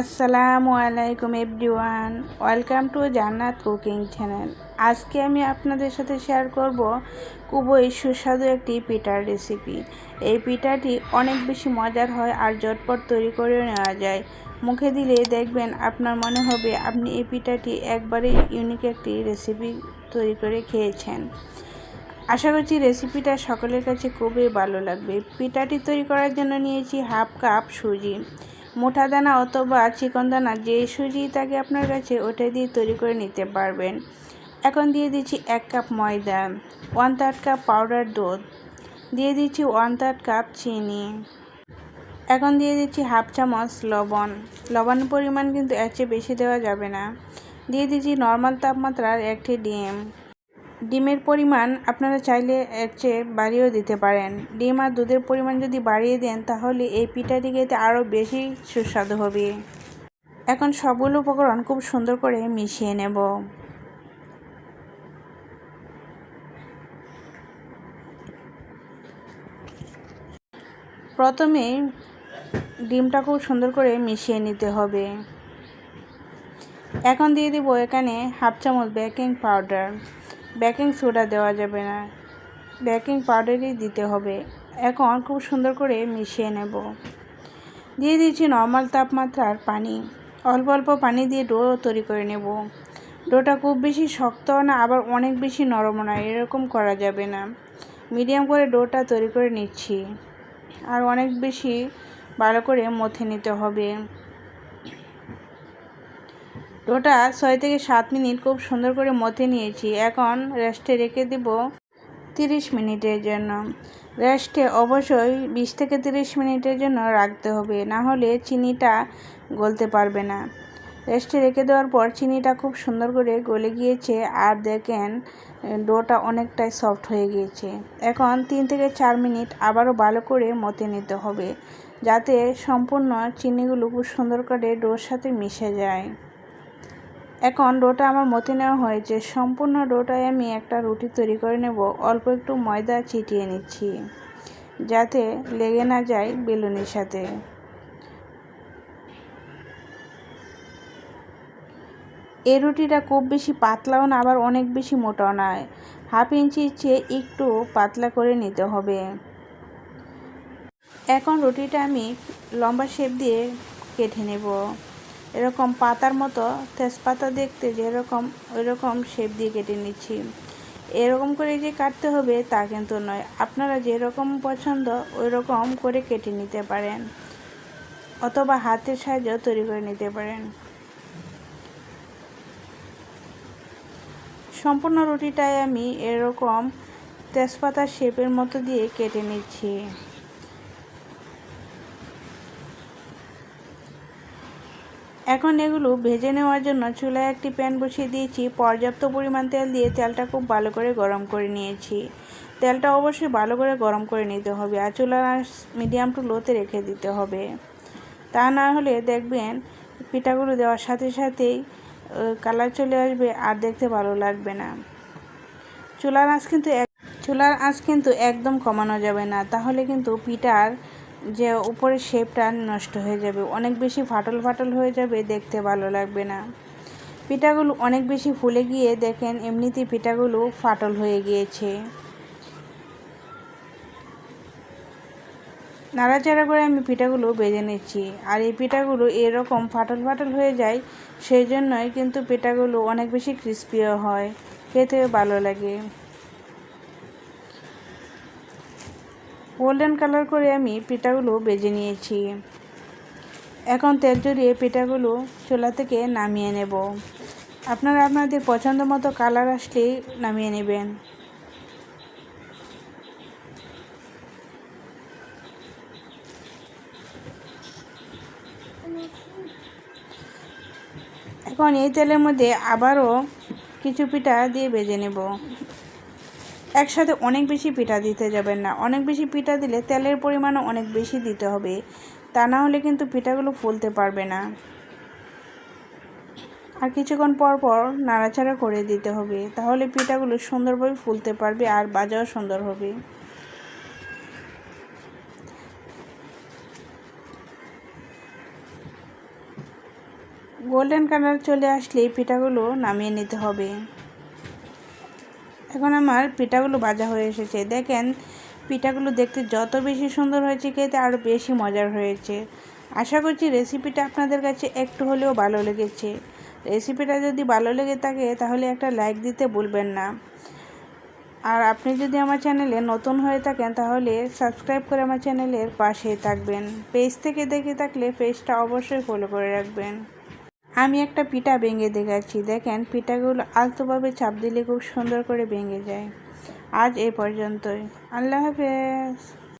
আসসালামু আলাইকুম everyone, welcome to জান্নাত কুকিং চ্যানেল। আজকে আমি আপনাদের সাথে শেয়ার করব খুবই সুস্বাদু একটি পিঠার রেসিপি। এই পিঠাটি অনেক বেশি মজার হয় আর ঝটপট তৈরি করে নেওয়া যায়। মুখে দিলে দেখবেন আপনার মনে হবে আপনি এই পিঠাটি একবারেই ইউনিক একটি রেসিপি তৈরি করে খেয়েছেন। আশা করছি রেসিপিটা সকলের কাছে খুবই ভালো লাগবে। পিঠাটি তৈরি করার জন্য নিয়েছি হাফ কাপ সুজি। মোটা দানা অথবা চিকন দানা যে সুজি থাকে আপনার কাছে ওটা দিয়ে তৈরি করে নিতে পারবেন। এখন দিয়ে দিচ্ছি 1 কাপ ময়দা, 1/3 কাপ পাউডার দুধ, দিয়ে দিচ্ছি 1/3 কাপ চিনি। এখন দিয়ে দিচ্ছি হাফ চামচ লবণ। লবণের পরিমাণ কিন্তু এর চেয়ে বেশি দেওয়া যাবে না। দিয়ে দিচ্ছি নর্মাল তাপমাত্রার একটি ডিম। ডিমের পরিমাণ আপনারা চাইলে এর চেয়ে বাড়িয়েও দিতে পারেন। ডিম আর দুধের পরিমাণ যদি বাড়িয়ে দেন তাহলে এই পিঠাটি খেতে আরও বেশি সুস্বাদু হবে। এখন সবগুলো উপকরণ খুব সুন্দর করে মিশিয়ে নেব। প্রথমে ডিমটা খুব সুন্দর করে মিশিয়ে নিতে হবে। এখন দিয়ে দেব এখানে হাফ চামচ বেকিং পাউডার। বেকিং সোডা দেওয়া যাবে না, বেকিং পাউডারই দিতে হবে। এখন খুব সুন্দর করে মিশিয়ে নেব। দিয়ে দিচ্ছি নর্মাল তাপমাত্রার পানি। অল্প অল্প পানি দিয়ে ডো তৈরি করে নেব। ডোটা খুব বেশি শক্ত না আবার অনেক বেশি নরম না, এরকম করা যাবে না। মিডিয়াম করে ডোটা তৈরি করে নিচ্ছি আর অনেক বেশি ভালো করে মথে নিতে হবে। ডোটা 6 থেকে 7 মিনিট খুব সুন্দর করে মথে নিয়েছি। এখন রেস্টে রেখে দেব 30 মিনিটের জন্য। রেস্টে অবশ্যই 20 থেকে 30 মিনিটের জন্য রাখতে হবে, না হলে চিনিটা গলতে পারবে না। রেস্টে রেখে দেওয়ার পর চিনিটা খুব সুন্দর করে গলে গিয়েছে আর দেখেন ডোটা অনেকটাই সফট হয়ে গিয়েছে। এখন 3 থেকে 4 মিনিট আবারও ভালো করে মথে নিতে হবে, যাতে সম্পূর্ণ চিনিগুলো খুব সুন্দর করে ডোর সাথে মিশে যায়। এখন ডোটা আমার মথে নেওয়া হয়েছে। সম্পূর্ণ ডোটায় আমি একটা রুটি তৈরি করে নেব। অল্প একটু ময়দা ছিটিয়ে নিচ্ছি যাতে লেগে না যায় বেলুনের সাথে। এই রুটিটা খুব বেশি পাতলাও না আবার অনেক বেশি মোটাও নয়, হাফ ইঞ্চির চেয়ে একটু পাতলা করে নিতে হবে। এখন রুটিটা আমি লম্বা শেপ দিয়ে কেটে নেব। এরকম পাতার মতো, তেজপাতা দেখতে যেরকম ওইরকম শেপ দিয়ে কেটে নিচ্ছি। এরকম করে যে কাটতে হবে তা কিন্তু নয়, আপনারা যেরকম পছন্দ ওই রকম করে কেটে নিতে পারেন অথবা হাতের সাহায্যেও তৈরি করে নিতে পারেন। সম্পূর্ণ রুটিটাই আমি এরকম তেজপাতার শেপের মতো দিয়ে কেটে নিচ্ছি। এখন এগুলো ভেজে নেওয়ার জন্য চুলায় একটি প্যান বসিয়ে দিয়েছি। পর্যাপ্ত পরিমাণ তেল দিয়ে তেলটা খুব ভালো করে গরম করে নিয়েছি। তেলটা অবশ্যই ভালো করে গরম করে নিতে হবে আর চুলার মিডিয়াম টু লোতে রেখে দিতে হবে। তা না হলে দেখবেন পিঠাগুলো দেওয়ার সাথে সাথেই কালার চলে আসবে আর দেখতে ভালো লাগবে না। চুলার আঁচ কিন্তু একদম কমানো যাবে না, তাহলে কিন্তু পিঠার যে উপরের শেপটা নষ্ট হয়ে যাবে, অনেক বেশি ফাটল ফাটল হয়ে যাবে, দেখতে ভালো লাগবে না। পিঠাগুলো অনেক বেশি ফুলে গিয়ে দেখেন এমনিতেই পিঠাগুলো ফাটল হয়ে গিয়েছে। নাড়াচাড়া করে আমি পিঠাগুলো ভেজে নিচ্ছি আর এই পিঠাগুলো এরকম ফাটল ফাটল হয়ে যায়, সেই জন্যই কিন্তু পিঠাগুলো অনেক বেশি ক্রিস্পিও হয়, খেতে ভালো লাগে। গোল্ডেন কালার করে আমি পিঠাগুলো ভেজে নিয়েছি। এখন তেল ঝরিয়ে পিঠাগুলো চুলা থেকে নামিয়ে নেব। আপনারা আপনাদের পছন্দ মতো কালার আসলেই নামিয়ে নেবেন। এখন এই তেলের মধ্যে আবারও কিছু পিঠা দিয়ে ভেজে নেব। একসাথে অনেক বেশি পিঠা দিতে যাবেন না, অনেক বেশি পিঠা দিলে তেলের পরিমাণও অনেক বেশি দিতে হবে, তা না হলে কিন্তু পিঠাগুলো ফুলতে পারবে না। আর কিছুক্ষণ পর পর নাড়াচাড়া করে দিতে হবে, তাহলে পিঠাগুলো সুন্দরভাবে ফুলতে পারবে আর ভাজাও সুন্দর হবে। গোল্ডেন কালার চলে আসলে পিঠাগুলো নামিয়ে নিতে হবে। এখন আমার পিঠাগুলো ভাজা হয়ে এসেছে। দেখেন পিঠাগুলো দেখতে যত বেশি সুন্দর হয়েছে, খেতে আরও বেশি মজার হয়েছে। আশা করছি রেসিপিটা আপনাদের কাছে একটু হলেও ভালো লেগেছে। রেসিপিটা যদি ভালো লেগে থাকে তাহলে একটা লাইক দিতে ভুলবেন না। আর আপনি যদি আমার চ্যানেলে নতুন হয়ে থাকেন তাহলে সাবস্ক্রাইব করে আমার চ্যানেলের পাশেই থাকবেন। পেজ থেকে দেখে থাকলে পেজটা অবশ্যই ফলো করে রাখবেন। আমি একটা পিঠা ভেঙে দেখাচ্ছি। দেখেন পিঠাগুলো আলতোভাবে চাপ দিলে খুব সুন্দর করে ভেঙে যায়। আজ এই পর্যন্তই। আল্লাহ হাফেজ।